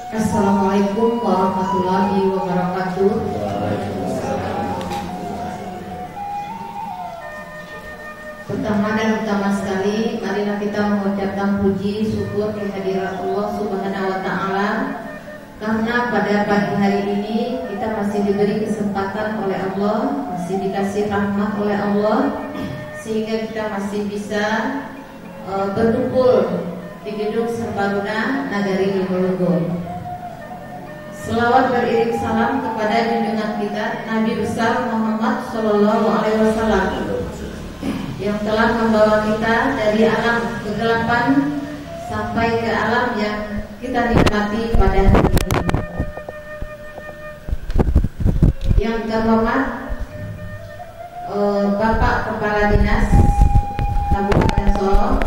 Assalamualaikum warahmatullahi wabarakatuh. Pertama dan utama sekali, marilah kita mengucapkan puji syukur kehadirat Allah Subhanahu wa Ta'ala, karena pada pagi hari ini kita masih diberi kesempatan oleh Allah, masih dikasih rahmat oleh Allah, sehingga kita masih bisa berkumpul di gedung Serbaguna Nagari Lumulugo. Selawat beriring salam kepada junjungan kita Nabi besar Muhammad Sallallahu Alaihi Wasallam yang telah membawa kita dari alam kegelapan sampai ke alam yang kita nikmati pada hari ini. Yang terhormat Bapak Kepala Dinas Kabupaten Solo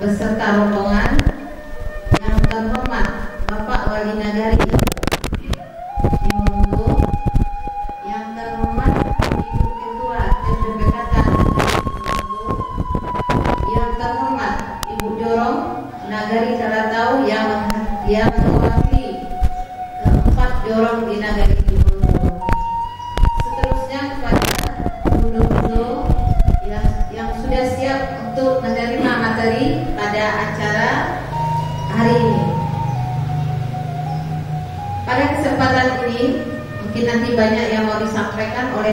beserta rombongan, yang terhormat Bapak Wali Nagari Lumulugo, yang terhormat Ibu Ketua PPPKK Lumulugo, yang terhormat Ibu Jorong Nagari Karatau yang mewakili keempat Jorong di Nagari Lumulugo. Seterusnya kepada guru-guru yang sudah siap untuk menerima materi pada acara hari ini. Pada kesempatan ini mungkin nanti banyak yang mau disampaikan oleh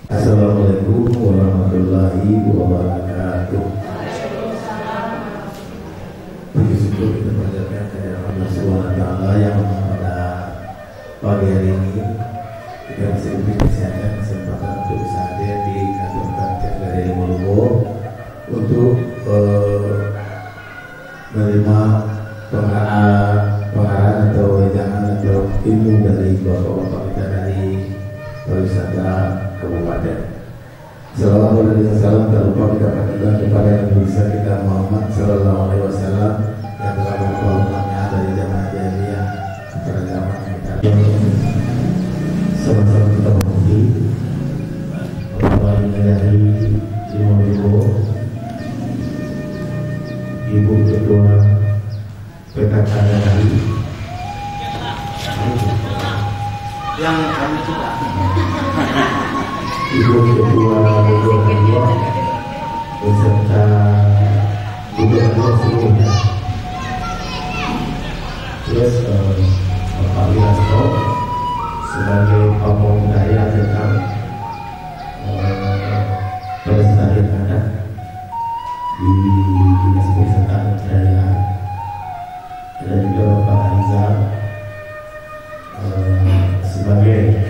Assalamualaikum warahmatullahi wabarakatuh. Puji syukur kita panjatkan kepada Allah Subhanahu wa Ta'ala yang pada pagi hari ini kita bisa diberi kesempatan untuk bisa hadir di kantor Nagari Lumulugo untuk menerima pengarahan atau wejangan atau ilmu dari bapak-bapak kita dari pariwisata Kabupaten. Sallallahu alaihi wasallam, tak lupa kita panjatkan kepada yang bisa kita Muhammad Sallallahu alaihi wasallam yang telah berkorbannya dari zaman jahiliyah pada zaman kita. Sama-sama kita memuji Bapak dari Lumulugo, Ibu Ketua PKK dari yang kami suka. Ibu Ketua Gubernur beserta Gubernur seluruhnya, terus Bapak Wiranto sebagai pamong daya tentang pelestarian adat di Dinas Wisata dan Kebudayaan, dan juga Bapak Rizal sebagai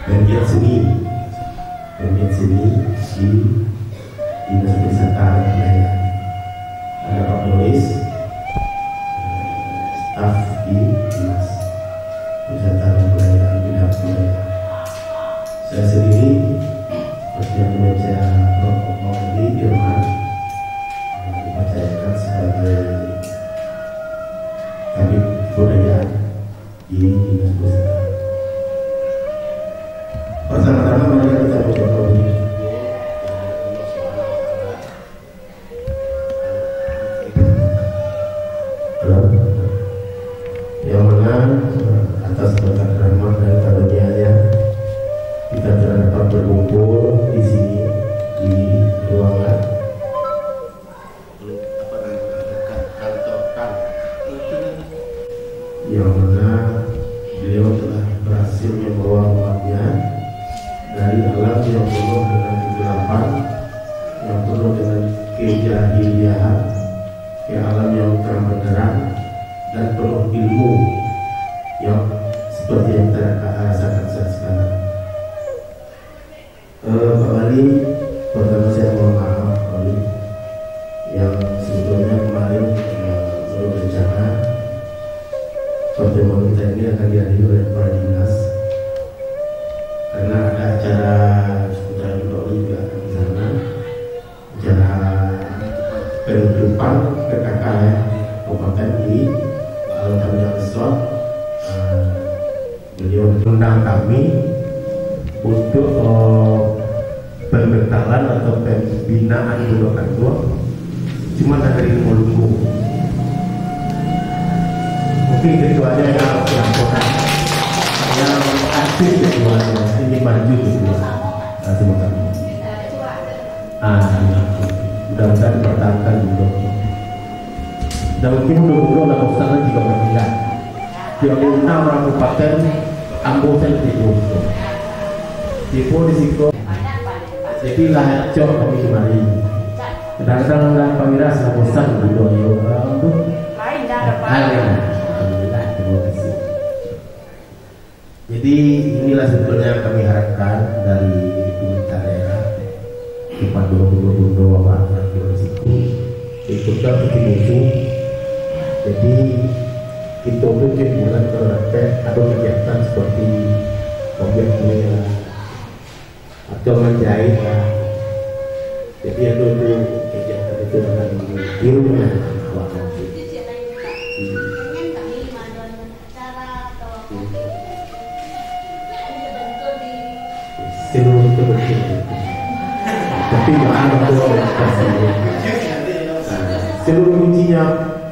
penggiat seni di Dinas Wisata dan Kebudayaan. Ada Pak Doris, staf di Dinas Wisata dan Kebudayaan, bidang kebudayaan. Saya sendiri yang membaca Maulidi Firman dipercayakan sebagai kabid kebudayaan di Dinas Wisata. Pertama-tama mari kita berdoa. Yang mana atas berkat rahmat dan karunia-Nya kita telah dapat berkumpul di sini di ruangan yang mana beliau telah berhasil membawa umatnya dari alam yang penuh dengan kegelapan, yang penuh dengan kejahiliahan, ke alam yang terang benderang dan penuh ilmu yang seperti yang kita rasakan saat sekarang. Pak Wali, pertama saya mohon maaf Pak Wali, yang sebetulnya kemarin belum rencana pertemuan kita ini akan dihadiri oleh para dinas, karena ada acara seputar Pak Wali juga akan di sana, acara penutupan PKKM Kabupaten di Alhamdulillah Resort. Beliau mengundang kami untuk pembekalan atau pembinaan Bundokan II cuma dari Molunggu. Mungkin ketuanya yang aktif ketuanya ini maju ketua. Terima kasih. Mudah-mudahan dipertahankan dulu. Dan mungkin dulu lah sana juga berpindah. Yang diundang orang kabupaten Ambo Tipu risiko. Jadi lah cok kami kembali. Kadang-kadang lah pamira sangat bosan dulu ya untuk lain dah dapat. Alhamdulillah, terima kasih. Jadi inilah sebetulnya kami harapkan dari pemerintah daerah kepada guru-guru bapak yang berisiko ikutkan itu. Jadi itu mungkin bulan terdapat ada kegiatan seperti objek kuliah atau menjahit. Jadi ada kegiatan itu akan di rumah awak nanti. Seluruh itu betul. Tapi bahan itu seluruh kuncinya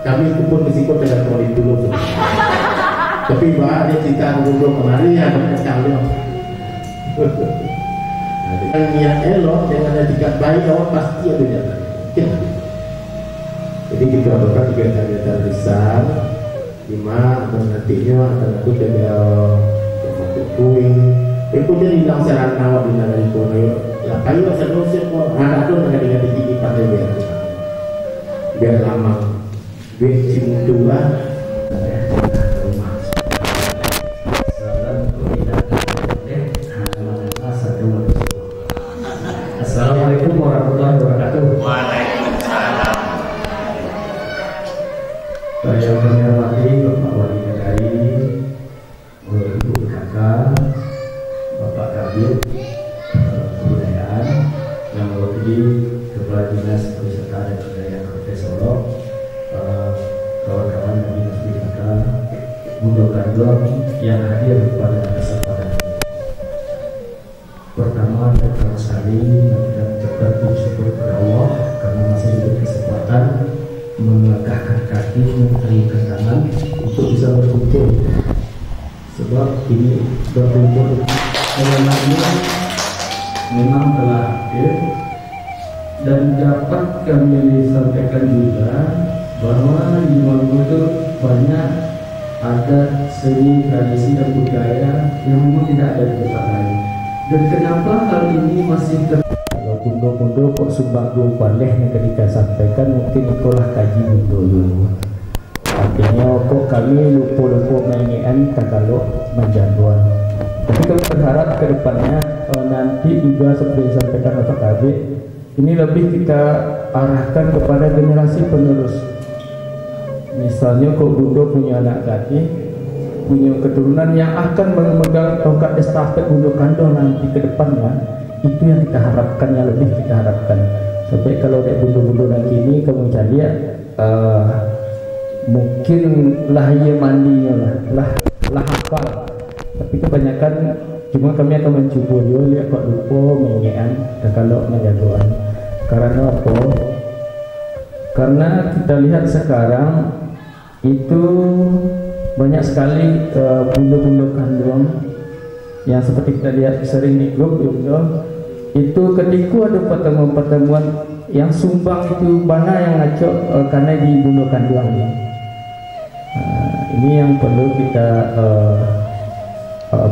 kami pun risiko dengan kembali dulu. Tapi bahan dia cerita dulu kemarin ya berkecalnya. Dengan niat elok, dengan etikat baik, awak pasti ada niatan. Jadi kita berkat kegiatan besar, lima atau nantinya akan ada dengan kuing. Itu jadi hilang serat awak di negara itu. Ya kayu seterusnya kok ada tuh dengan tinggi pandai biar lama, biar cimutulah. Assalamualaikum warahmatullahi wabarakatuh. Waalaikumsalam. Saya menghormati Bapak Wali Negari, Ibu BKK, Bapak Kabid Kebudayaan, yang mewakili Kepala Dinas Pariwisata dan Kebudayaan Kabupaten Solo, kawan-kawan dari Dinas BKK, Bundokan II yang hadir pada kesempatan ini. Pertama, pertama sekali kita mengucapkan syukur kepada Allah karena masih diberi kesempatan melangkahkan kaki, mengeringkan tangan untuk bisa berkumpul. Sebab ini berkumpul sebenarnya memang telah hadir dan dapat kami sampaikan juga bahwa di Molunggu itu banyak adat, seni, tradisi dan budaya yang memang tidak ada di tempat lain. Dan kenapa hal ini masih kalau pundo-pundo kok sumbagu baleh yang ketika sampaikan mungkin itulah kaji dulu. Artinya kok kami lupa-lupa mainan kalau menjadwal. Tapi kami berharap ke depannya nanti juga seperti yang disampaikan Bapak Kabid, ini lebih kita arahkan kepada generasi penerus. Misalnya kok Bundo punya anak gadis, punya keturunan yang akan memegang tongkat estafet Bundokan II nanti ke depannya, itu yang kita harapkan, yang lebih kita harapkan. Sampai kalau ada Bundo-Bundo nanti ini kamu cari mungkin lah ia mandinya lah hafal, tapi kebanyakan cuma kami akan mencoba dia lihat kok lupa mengingatkan kalau menjaduan. Karena apa? Karena kita lihat sekarang itu banyak sekali Bundokan II yang seperti kita lihat sering di grup itu ketika ada pertemuan yang sumbang itu mana yang ngacok karena di Bundokan II. Ini yang perlu kita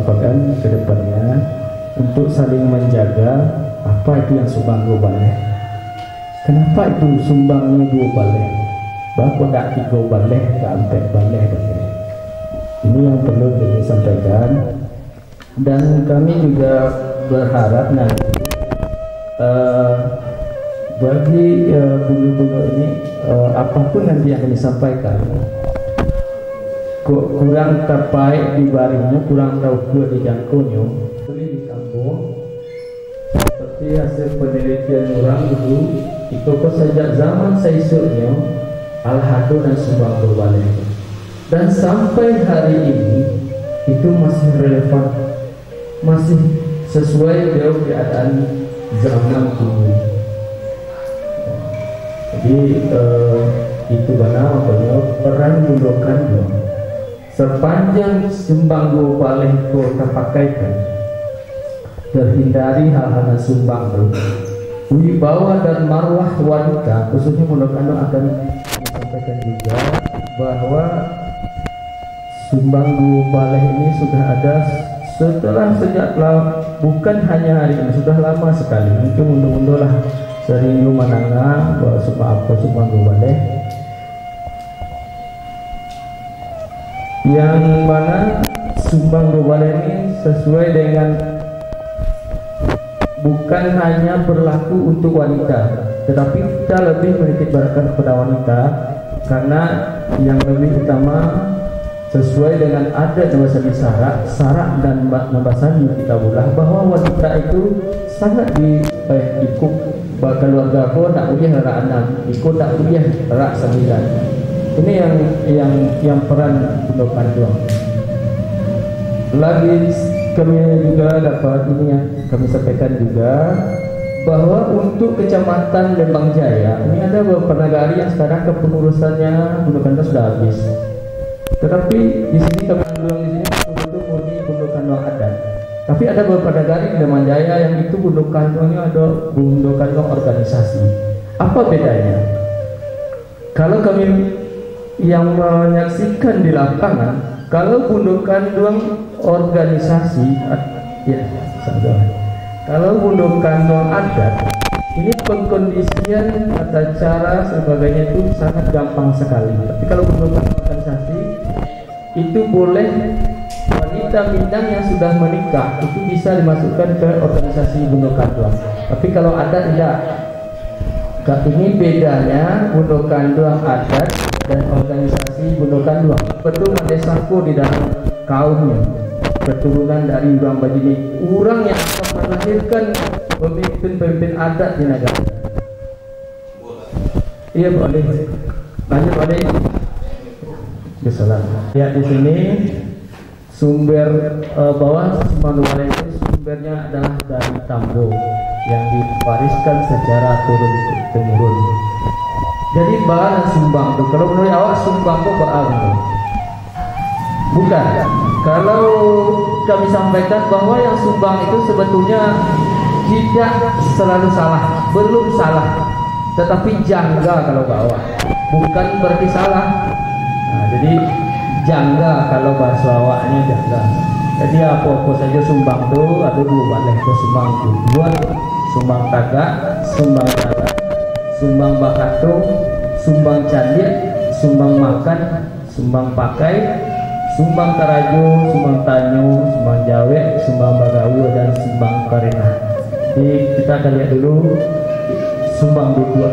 pegang ke depannya untuk saling menjaga apa itu yang sumbang go baleh. Kenapa itu sumbangnya go baleh? Bahwa tak tiga baleh, tak empat baleh. Ini yang perlu kami sampaikan, dan kami juga berharap nanti bagi bunga-bunga ini apapun nanti yang kami sampaikan, kurang terbaik di baringnya, kurang tahu gua di jangkaunya, boleh disambung seperti hasil penelitian orang dulu itu sejak zaman saisuknya Al-Hadu dan sumbang berbaleh, dan sampai hari ini itu masih relevan, masih sesuai dengan keadaan zaman dulu. Jadi itu benar makanya peran gundokan sepanjang sumbang go baleh ko terpakaikan, terhindari hal-hal sumbang itu. Wibawa dan marwah wanita khususnya gundokan akan sampaikan juga bahwa sumbang go baleh ini sudah ada sejak bukan hanya hari ini, sudah lama sekali. Mungkin undur-undur lah sering mananga bahwa sumbang go baleh, yang mana sumbang go baleh ini sesuai dengan bukan hanya berlaku untuk wanita, tetapi kita lebih menitik beratkan kepada wanita karena yang lebih utama sesuai dengan adat bahasa syarak dan nambasani kita ulah bahwa wanita itu sangat ikut keluarga ko tak uliah rak 6, ikut tak uliah rak 9. Ini yang peran gundokan doang. Lagi kami juga dapat ini yang kami sampaikan juga bahwa untuk Kecamatan Lembang Jaya ini ada beberapa nagari yang sekarang kepengurusannya gundokan sudah habis. Tetapi di sini kami bilang di sini betul murni gundokan adat. Tapi ada beberapa nagari di Lembang Jaya yang itu gundokannya ada gundokan organisasi. Apa bedanya? Kalau kami yang menyaksikan di lapangan, kalau gundokan doang organisasi, ya sabar. Kalau gundokan doang adat, ini pengkondisian tata cara sebagainya itu sangat gampang sekali. Tapi kalau gundokan organisasi itu boleh wanita Minang yang sudah menikah itu bisa dimasukkan ke organisasi gundokan doang. Tapi kalau adat tidak. Ini bedanya gundokan doang adat dan organisasi gundokan doang. Betul Mandesako di dalam kaumnya, keturunan dari orang Bajini, orang yang akan melahirkan pemimpin-pemimpin adat di negara. Iya boleh. Lanjut boleh. Bisalah. Ya di sini sumber bawah sumbang baleh itu sumbernya adalah dari Tambo yang diwariskan secara turun temurun. Jadi bahan sumbang itu kalau menurut awak sumbang itu bahan bukan. Kalau kami sampaikan bahwa yang sumbang itu sebetulnya tidak selalu salah, belum salah, tetapi jangga kalau bawa, bukan berarti salah. Nah, jadi jangga kalau bahasa awaknya jangga. Jadi apa-apa saja sumbang itu ada dua baleh ke sumbang itu, dua sumbang tagak, sumbang tagak, sumbang bakatung, sumbang candir, sumbang makan, sumbang pakai, sumbang tarajo, sumbang tanyo, sumbang jawe, sumbang bagawu, dan sumbang karena. Jadi kita akan lihat dulu sumbang dua.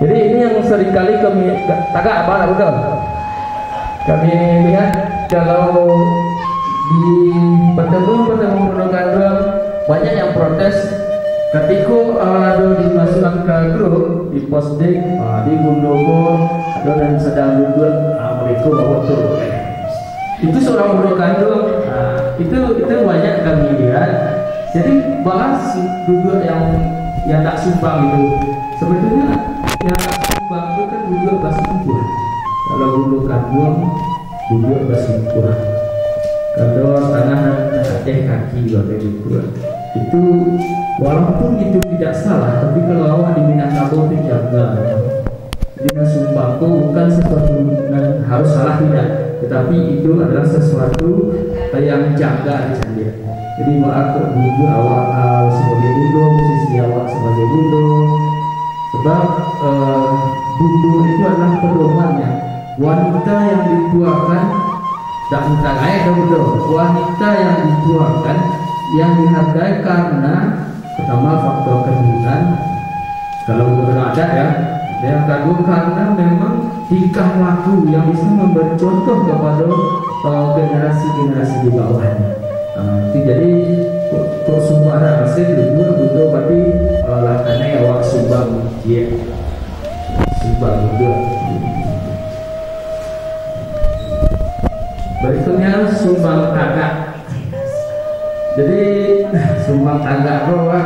Jadi ini yang seringkali kami tagak apa udah kami lihat kalau di pertemuan gundokan banyak yang protes ketika ada dimasukkan ke grup di posting di Gundoko ada yang sedang duduk mereka bawa turun itu seorang gundokan itu banyak kami lihat. Jadi bahas duduk yang tak sumbang itu sebetulnya yang tak sumbang itu kan duduk bersumpah. Kalau gundokan duduk bersumpah. Kalau tangan kaki itu walaupun itu tidak salah, tapi kalau awak di Minangkabau itu jaga Jadi sumbangku bukan sesuatu yang harus salah, tidak, tetapi itu adalah sesuatu yang janggal di sana. Jadi maaf budu awak sebagai budu, posisi awak sebagai budu, sebab budu itu adalah pedomannya wanita yang dituakan, tak menghargai budu, wanita yang dituakan yang dihargai karena pertama faktor keturunan, kalau bukan ada ya. Yang kedua karena memang tingkah laku yang bisa memberi contoh kepada generasi-generasi di bawahnya. Jadi kok sumbang asli dulu berarti latarnya awak sumbang dia sumbang juga. Berikutnya sumbang tagak. Jadi sumbang tagak bahwa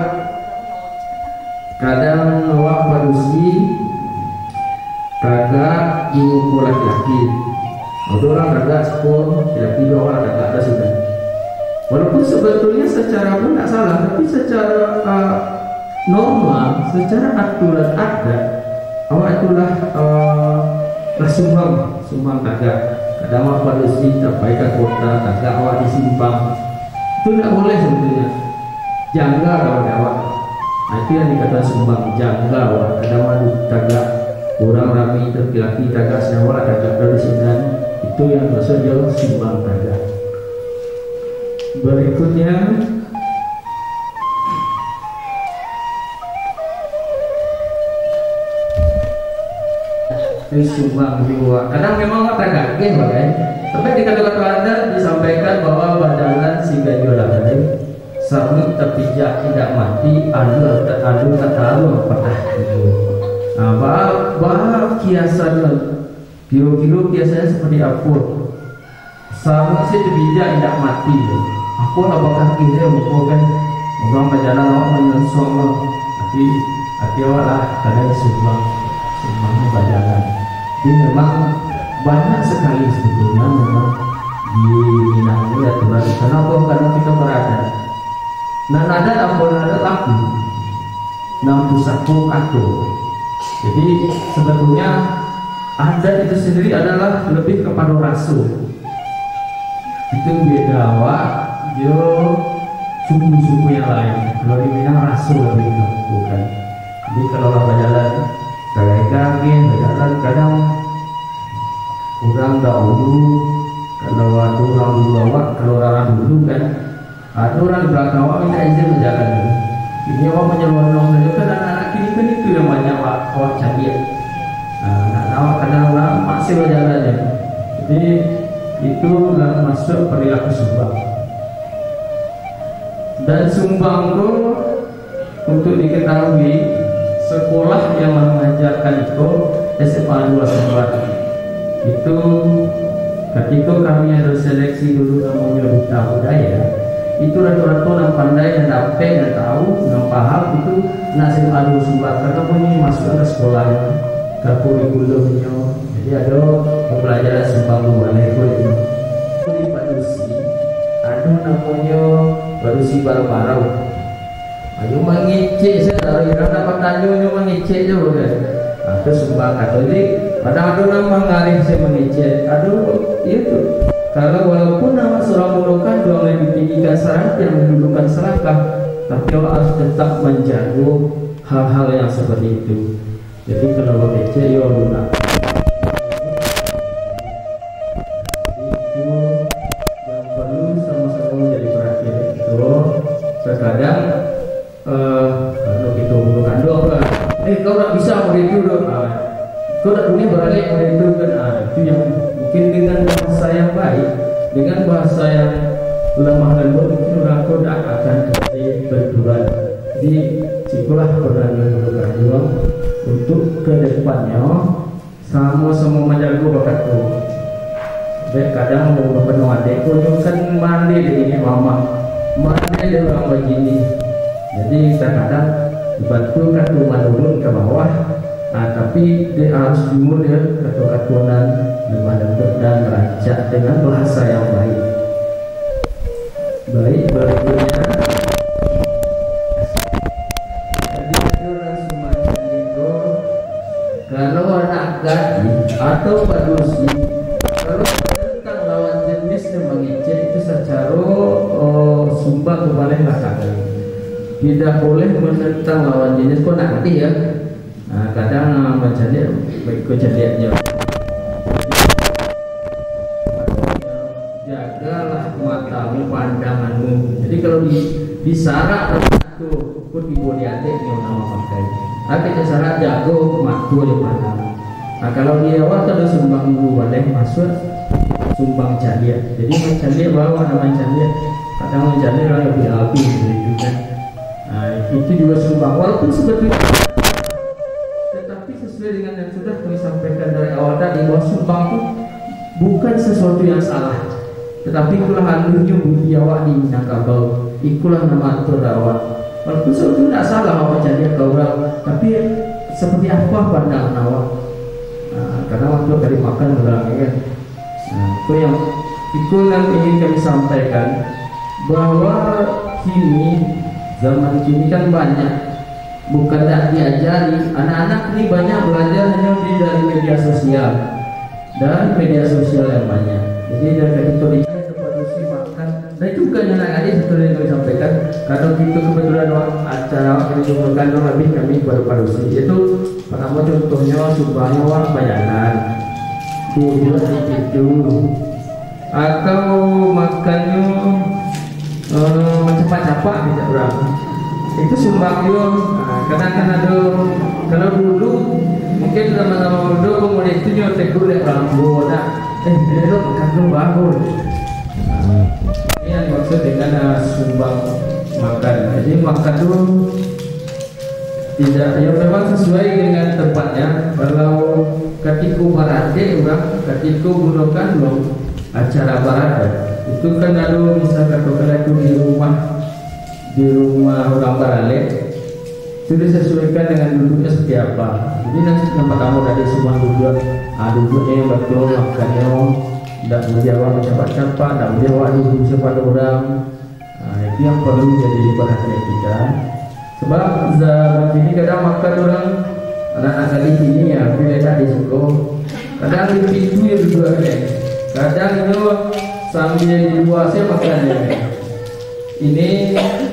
kadang awak manusia kagak ibu laki-laki, ada orang kagak sepon, laki orang kagak ada sudah. Walaupun sebetulnya secara pun tidak salah, tapi secara normal, secara aturan adat, awak itulah sumbang kagak. Kadang awak manusia sampai ke kota, kagak awak disimpang, itu tidak boleh sebetulnya. Jangga kalau awak. Nah, itu yang dikatakan sumbang jangga awak. Kadang awak kagak orang rami laki-laki kagak senyawa kagak dari sini, itu yang maksudnya sumbang kagak. Berikutnya sumbang jiwa. Kadang memang kagak bagai, tapi di kata-kata adat disampaikan bahwa badalan sehingga jualan sarung tapi tidak mati, adu katalu patah itu. Nah, bah kiasan kilo-kilo biasanya seperti apur. Sarung sih tidak mati. Aku apakah kira bukan orang berjalan awak menyensong hati awak lah karena sumbangnya berjalan. Jadi memang banyak sekali sebetulnya memang di Minang ini aturan. Kenapa? Karena kita berada. Nah, ada laku 61 atau. Jadi sebetulnya adat itu sendiri adalah lebih kepada rasul. Itu beda awak, dia suku-suku yang lain. Kalau di Minang rasul lebih bukan. Jadi kalau orang berjalan, kagak berjalan kadang orang dahulu, kalau ada orang dulu awak, kalau orang dulu kan, ada orang di belakang awak minta izin berjalan dulu. Ini awak menyelonong saja kan anak-anak kini kan itu yang banyak awak cari. Nah, awak kadang orang masih berjalan ya. Jadi itu masuk perilaku sumbang. Dan sumbang itu untuk diketahui sekolah yang mengajarkan itu SMA 2 Sumbar. Itu ketika kami ada seleksi dulu namanya Duta Budaya. Itu ratu-ratu yang pandai dan dapat dan tahu dan paham itu nasib adu Sumbar karena punya masuk ke sekolahnya ke kurikulumnya. Jadi ada pembelajaran sumbang boleh itu di Padusi ada namanya Padusi Barau-Barau. Ayo mengicik saya orang dapat tanya mengicik juga kan. Ada sumbang Katolik pada ada nama ngarif saya mengicik. Aduh itu kalau walaupun nama seorang mulukan doang lebih tinggikan syarat yang mendudukan selangkah, tapi Allah harus tetap menjaga hal-hal yang seperti itu. Jadi kalau kece yo lunak itu yang perlu sama-sama menjadi perhatian. Itu terkadang kalau kita mulukan doang lah, kau tak bisa begitu dong. Kau tak punya beralih begitu kan? Itu yang mungkin dengan bahasa yang baik, dengan bahasa yang lemah lembut mungkin orang kau tak akan jadi berduaan. Jadi sikulah berani berjuang untuk kedepannya sama-sama menjaga bakatku. Baik kadang mau penuh adekku kan mandi di mama, mandi di orang begini. Jadi kadang dibantu kan rumah turun ke bawah. Nah, tapi dia harus dimulai dia ketua-ketuanan dan rancak dengan bahasa yang baik. Baik berikutnya. Jadi aturan semacam itu kalau anak atau padusi. Kalau tentang lawan jenis yang mengicet itu secara sumbang boleh lakukan. Tidak boleh menentang lawan jenis. Kok nak ngerti ya? Nah, kadang macam dia baik kejadiannya. Jagalah matamu, pandanganmu. Jadi kalau disarak itu pun diboleh ada yang nama pakai. Tapi cara jago matu di pandang. Nah kalau dia awal ada sumbang dulu boleh masuk sumbang calia. Jadi calia bawa nama calia. Kadang calia lah lebih api gitu kan. Nah itu juga sumbang. Walaupun sebetulnya, tetapi sesuai dengan yang sudah kami sampaikan dari awal tadi bahwa sumbang itu bukan sesuatu yang salah. Tetapi itulah alurnya budi awak di Minangkabau. Ikulah nama terawat. Walaupun sebetulnya tidak salah awak jadi orang, tapi seperti apa pandangan awak? Nah, karena waktu dari makan ulang kan. Nah, itu yang ingin kami sampaikan bahwa zaman kini kan banyak, bukan tak diajari. Anak-anak ini banyak belajar hanya dari media sosial dan media sosial yang banyak. Jadi dari itu makan. Nah itu bukan yang adik seperti yang kami sampaikan. Kalau kita kebetulan acara yang diumumkan lebih kami padusi. Itu pertama contohnya sumbangnya orang bayanan, tujuh itu, atau makannya mencapak-capak tidak berapa. Itu sumbangnya. Kadang-kadang ada kalau dulu mungkin sama-sama dulu kemudian itu nyotek tegur deh orang tua. Dia tu makan tu bagus. Ini yang maksud dengan sumbang makan. Jadi makan tu tidak, ya memang sesuai dengan tempatnya. Kalau ketika barade orang, ketika gunakan loh acara barade, itu kan ada misalkan kalau itu di rumah orang barale, itu disesuaikan dengan duduknya seperti apa. Jadi nanti tempat tamu dari semua duduknya betul, makannya tidak menjawab mencapak-capak, tidak menjawab duduk kepada orang. Nah, itu yang perlu jadi perhatian kita. Sebab zaman ini kadang makan orang anak-anak kali ini ya, bila tak disuka. Kadang di pintu ya juga ada. Kadang itu sambil di luar saya makannya. Ini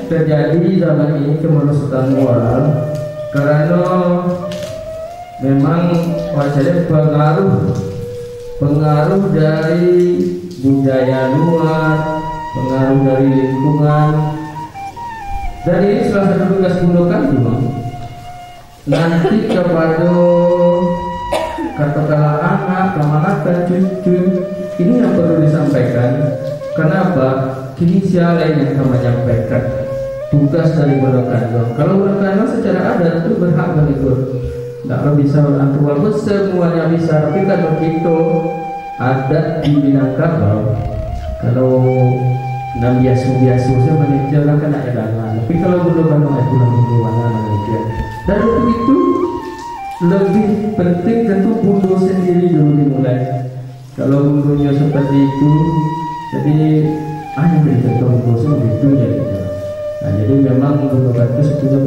terjadi zaman ini kemerosotan moral karena memang wajahnya pengaruh dari budaya luar, pengaruh dari lingkungan. Dari ini salah satu tugas gunakan juga nanti kepada katakanlah anak, keponakan, cucu, ini yang perlu disampaikan. Kenapa? Kini siapa yang akan menyampaikan tugas dari Borokanong. Kalau Borokanong secara adat itu berhak mengikut. Tidak bisa orang tua semuanya bisa, tapi kalau kita adat di Minangkabau, kalau nam biasa saya manajer kan ada dangan. Tapi kalau Borokanong itu lebih mana manajer. Dan untuk itu lebih penting tentu bundo sendiri dulu dimulai. Kalau bundonya seperti itu, jadi hanya beri contoh khusus itu jadi. Nah, jadi memang menggunakan itu sebetulnya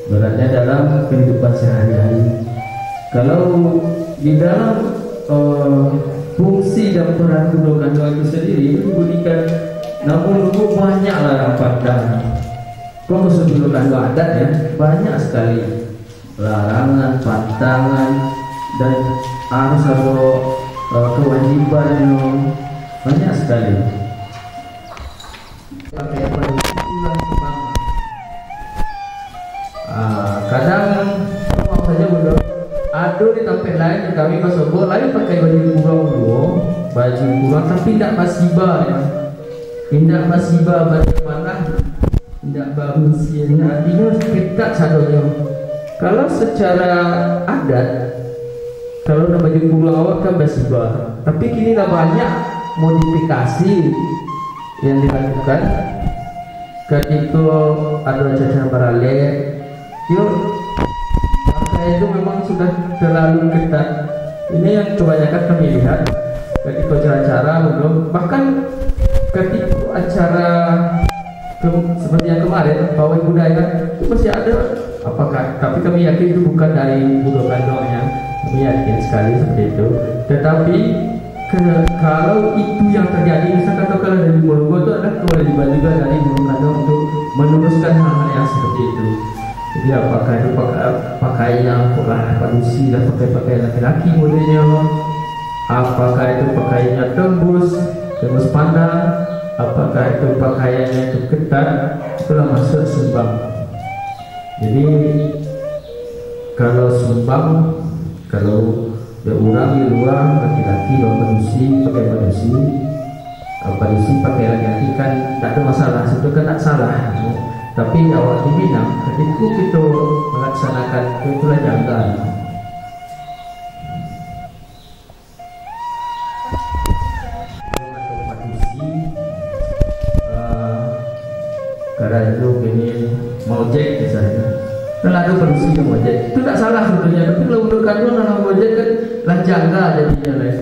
beratnya dalam kehidupan sehari-hari. Kalau di dalam fungsi dan peran gunakan itu sendiri itu diberikan, namun banyak lah pandang. Kalau gunakan adat ya banyak sekali larangan, pantangan dan harus ada kewajiban yang banyak sekali. Pakai apa ulang sebab kadang saja bodoh ada di tempat lain kami pasok lain pakai baju kurang tapi tidak masiba ya, tidak masiba bagaimana tidak bagus ya, artinya kita sadonya. Kalau secara adat kalau ada baju kurang awak kan masiba, tapi kini dah banyak modifikasi yang dilakukan ketika ada cacaran paralel. Yuk, pakai itu memang sudah terlalu ketat. Ini yang kebanyakan kami lihat ketika acara belum, bahkan ketika acara seperti yang kemarin pawai budaya itu masih ada. Apakah? Tapi kami yakin itu bukan dari Borokanongnya, kami yakin sekali seperti itu. Tetapi kalau itu yang terjadi, misalkan kalau dari Molugo itu ada kewajiban juga dari Gunung Kandung untuk meneruskan hal-hal yang seperti itu. Jadi apakah itu pakaian padusi dan pakaian laki-laki modelnya, apakah itu pakaiannya tembus pandang, apakah itu pakaiannya itu ketat, itulah masuk sumbang. Jadi kalau sumbang, kalau orang di luar laki-laki pakai padusi pakai laki-laki kan tak ada masalah, itu kan tak salah. Tapi awak di Minang ketika kita melaksanakan itulah janggal. Padusi karena itu ini mojek misalnya. Kalau ada padusi yang mojek itu tak salah sebetulnya, tapi kalau untuk kandung dalam mojek kan lah janggal jadinya lah.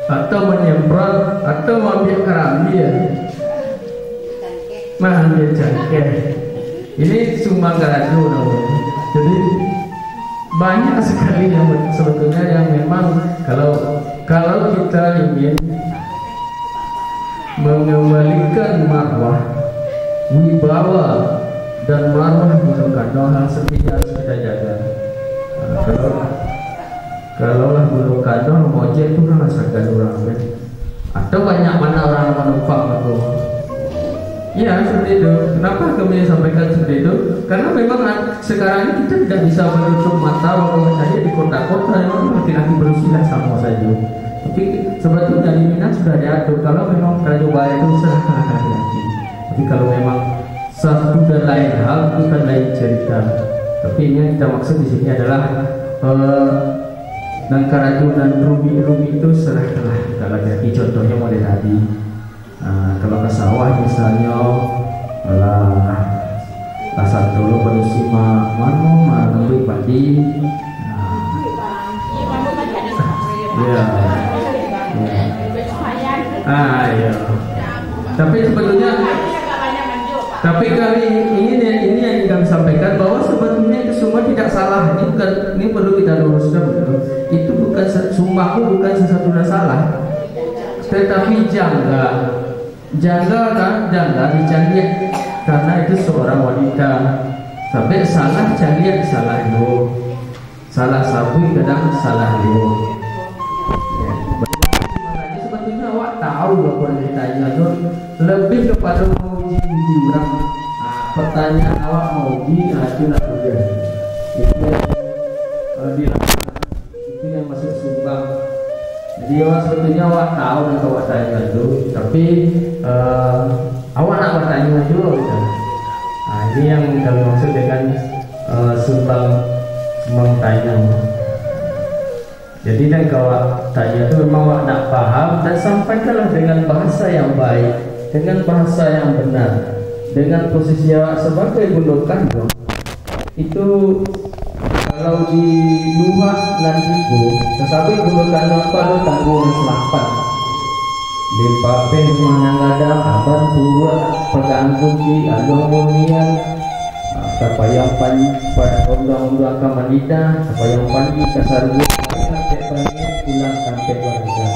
Atau menyemprot atau mengambil kerambi ya. Mengambil cangkeh. Ini sumbang garaju namanya. Jadi banyak sekali yang sebetulnya yang memang kalau kita ingin mengembalikan marwah, wibawa dan marwah Gunung Kandung, hal seperti harus kita jaga. Kalau lah Gunung Kandung mojek itu kan rasakan orang kan, atau banyak mana orang menumpang aku. Ya seperti itu. Kenapa kami sampaikan seperti itu? Karena memang sekarang ini kita tidak bisa menutup mata bahwa saja di kota-kota memang laki-laki berusia sama saja. Tapi sebetulnya di Minang sudah diatur kalau memang Karajoba itu serahkan laki-laki. Tapi kalau memang satu dan lain hal itu kan lain cerita. Tapi ini yang kita maksud di sini adalah Nangkaraju dan Rumi itu serahkanlah kita laki-laki. Contohnya mulai tadi. Kalau ke sawah misalnya lah satu padusi mengambil padi, ya. Tapi sebetulnya, kali ini yang kami sampaikan bahwa sebetulnya itu semua tidak salah. Ini perlu kita luruskan betul. Itu bukan sumbang, bukan sesuatu yang salah, tetapi janggal dicariak karena itu seorang wanita sampai salah cariak salah yo, salah sabu kadang salah yo. Makanya sebetulnya awak tahu bahwa ceritanya itu lebih kepada menguji orang. Pertanyaan awak menguji itu nak kerja. Itu yang masuk sumbang. Jadi awak sebetulnya awak tahu dan awak tanya itu, tapi awak nak bertanya juga gitu. Ini yang kami maksud dengan sumbang tanya. Jadi dan kalau tanya itu memang awak nak paham dan sampaikanlah dengan bahasa yang baik, dengan bahasa yang benar, dengan posisi awak sebagai Gunung Kandung. Itu kalau di luar nantiku, tetapi Gunung Kandung pada tanggung selapan. Di papen mana ada aban tua pegang kunci adong munian, apa yang pan pada undang-undang kamanida, apa yang pandi kasarbu, sampai banyak pulang sampai warga.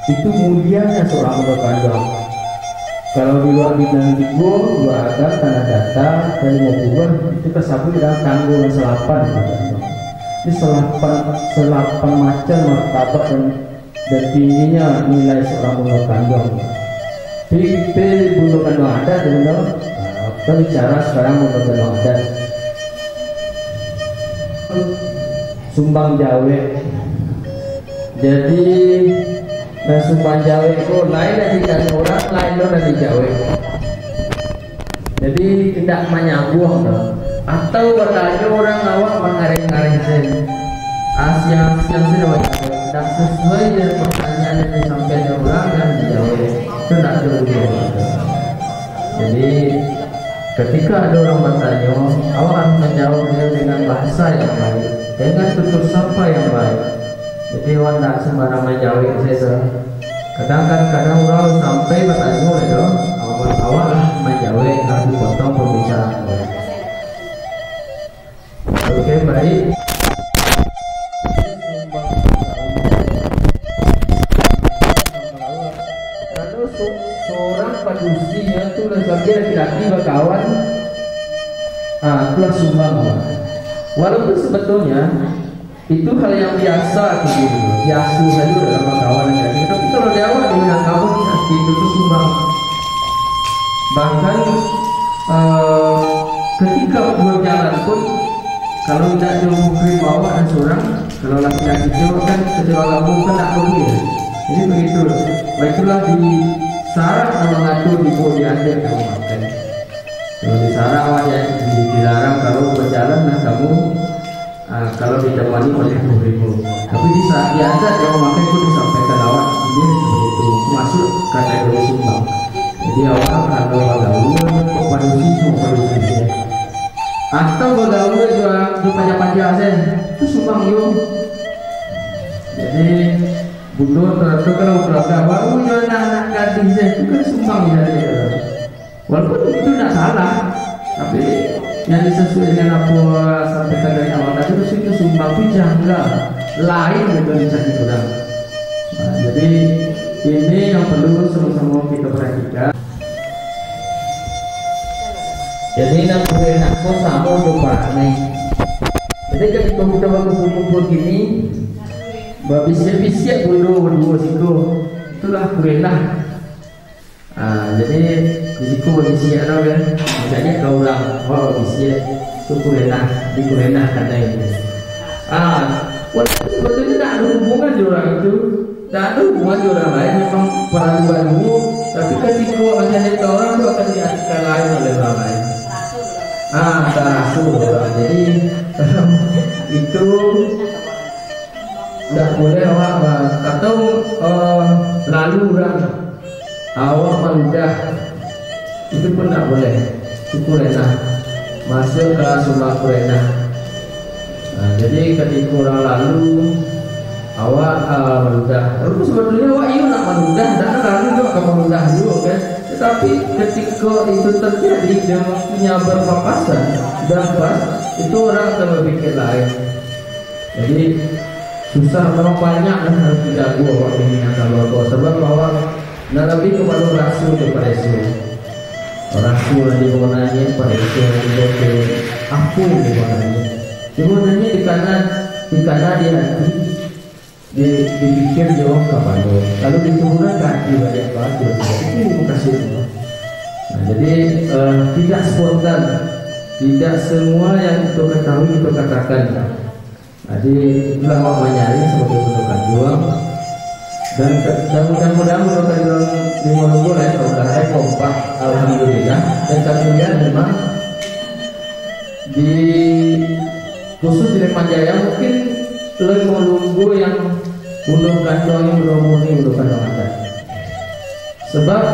Itu mulianya seorang Gunung Kandung. Kalau di luar nantiku, dua ada tanah data dan 50 itu kesabu dalam tanggung selapan. Ini selapan macam martabat dan tingginya nilai seorang Gunung Kandung. Di Gunung Kandung ada, kita bicara sekarang Gunung Kandung ada. Sumbang Jawa. Jadi Sumbang Jawa itu lain dari orang, lain dari Jawa. Jadi tidak menyambung atau bertanya orang awak mengaring-aring Asia sudah tidak sesuai dengan pertanyaan yang disampaikan orang dan dijawab itu tidak jauh. Jadi ketika ada orang bertanya, awak harus menjawabnya dengan bahasa yang baik, dengan tutur sapa yang baik. Jadi awak tidak sembarang menjawab saja. Kadang orang sampai bertanya itu awak menjawab harus dipotong pembicaraan. Oke, baik. ada seorang padusinya tuh lagi laki-laki berkawan, itulah sumbang. Walaupun sebetulnya itu hal yang biasa gitu, biasa saja dalam berkawan laki-laki. Tapi kalau di awal di Minangkabau itu tuh sumbang. Bahkan ketika berjalan pun kalau tidak jauh bawa dan seorang, kalau laki-laki jauh kan ketika kamu kan tak pergi ya. Jadi begitu. Baiklah di sarang kalau ngatur di bawah diambil kamu makan. Kalau di sarang awak ya dilarang kalau berjalan nah kamu kalau ditemani oleh ibu. Tapi di saat diantar kamu makan itu disampaikan awak ini seperti itu masuk kategori sumbang. Jadi awak kalau bergaul padusi semua padusi atau bergaul juga di pajak-pajak saya itu sumbang yuk. Jadi bundur terus kalau berapa baru jual anak gadis saya itu kan sumbang ya. Walaupun itu tidak salah, tapi yang disesuaikan dengan apa sampaikan dari awal tadi itu sumbang itu janggal lain gitu bisa dikurang. Jadi ini yang perlu sama-sama kita perhatikan. Jadi nak sama untuk Pak nih. Jadi ketika kita kumpul gini, babisnya berdua situ, itulah kurenah. Jadi di situ babisnya kan, misalnya kau orang, babisnya itu kurenah, di kurenah kata itu. Walaupun sebetulnya tak ada hubungan di orang itu, tak ada hubungan di orang lain, memang baru, tapi ketika macam orang itu akan diartikan lain oleh orang lain. Terasul. Jadi itu tidak boleh awak atau lalu orang awak meludah itu pun tidak boleh. Itu kurenah masuk ke sumbang kurenah. Jadi ketika orang lalu awak meludah, lalu sebetulnya awak itu nak meludah dan lalu juga akan meludah juga kan. Tetapi ketika itu terjadi dia punya berpapasan dan pas itu orang akan berpikir lain. Jadi susah memang banyak yang harus dijaga awak ini kalau sebab awak nak lebih kepada rasul daripada Yesus. Rasul di bawahnya pada Yesus di aku di bawahnya. Di bawahnya di kanan di hati. Dipikir jauh kapan lalu diturunan kaki banyak banget itu kasih semua. Jadi tidak spontan, tidak semua yang kita ketahui kita katakan. Jadi itulah awak menyari sebagai bentuk juang dan mudah-mudahan bentuk juang di Monogol saudara kompak alhamdulillah dan kami lihat memang di khusus di Manjaya mungkin lebih menunggu yang belum kandang yang belum kandang ada. Sebab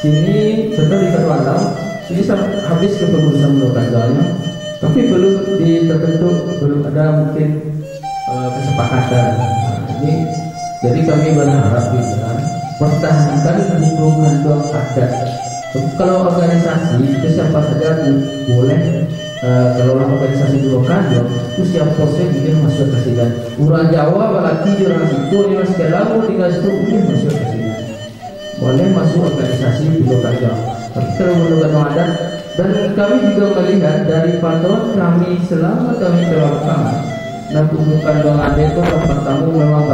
sini setelah di Ketualang ini habis kepengurusan belum kandangnya, tapi belum terbentuk, belum ada mungkin kesepakatan. Ini jadi kami berharap juga pertahankan belum kandang ada. Kalau organisasi itu siapa saja boleh. Kalau orang organisasi di lokal itu siap proses mungkin masuk ke sini. Orang Jawa apalagi di orang situ di mas Kelamu tinggal situ mungkin masuk ke sini. Boleh masuk organisasi di lokal Jawa. Tapi kalau menurut adat dan kami juga melihat dari pantauan kami selama kami terlaksana. Nah bukan dong ada itu tempat tamu memang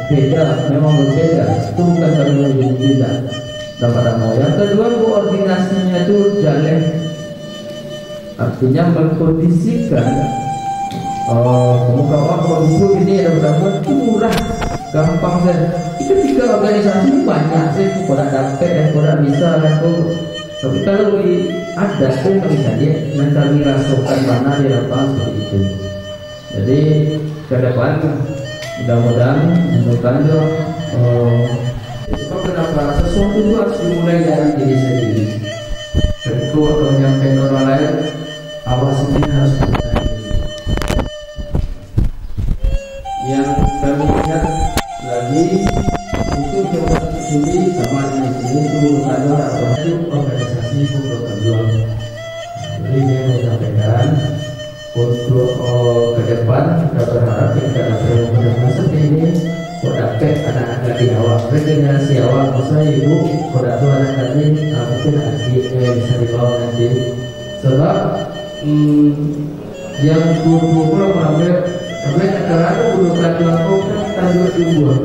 beda, memang berbeda. Itu bukan kami lebih beda. Dapat mau. Yang kedua koordinasinya itu jalan. Artinya mengkondisikan pemuka kumpul ini ada berapa itu murah gampang saja. Ketika organisasi banyak sih kurang dapat dan kurang bisa tapi kalau ada pun bisa dia mencari rasukan mana di lapangan seperti itu. Jadi ke depan mudah-mudahan menemukan sebab kenapa sesuatu itu harus dimulai dari diri sendiri. Ketika orang menyampaikan orang lain awal sendiri harus bertanya. Yang kami lihat lagi untuk jabatan Juli sama di sini itu kantor atau organisasi program juang. Jadi saya mau sampaikan untuk ke depan kita berharap kita dapat seperti ini dapat anak-anak generasi awal, regenerasi awal. Maksudnya ibu pada tuh anak kami mungkin adiknya yang bisa dibawa nanti. Sebab yang tua pulau mengambil sekarang itu bukan laku kan tandur tumbuh.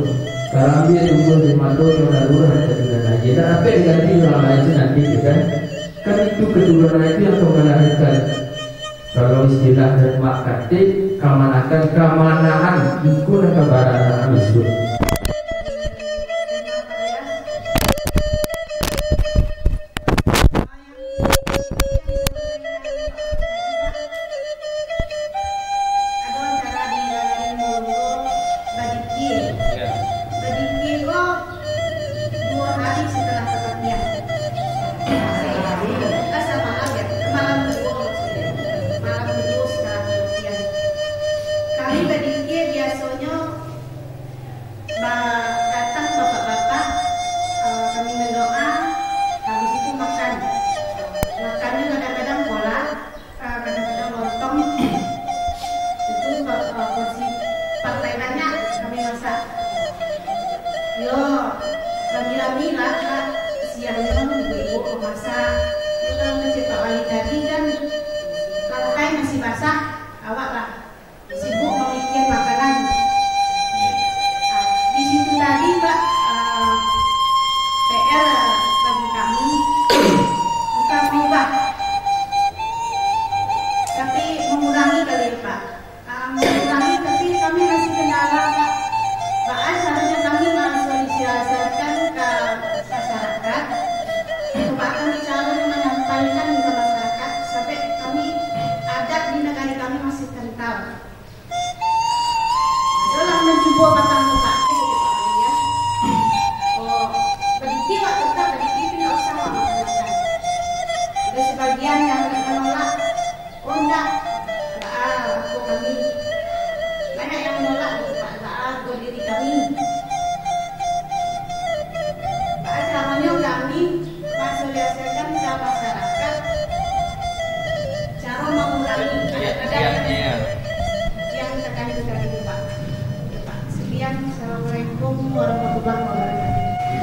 Sekarang dia tumbuh di matu yang darurat keturunan haji. Dan apa yang diganti orang haji nanti kan? Kan itu keturunan itu yang melahirkan. Kalau istilah dan makatik kamanahan ikut kabaran itu.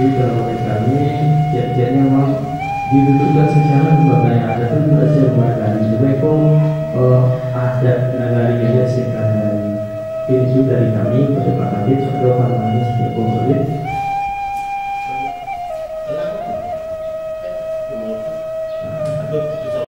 Jadi kalau kami tiap-tiapnya memang didudukkan secara sebagai ada itu juga sebagai mereka ada nagari media sekarang itu dari kami pada Pak Kadip atau Pak Manis Pak Kulit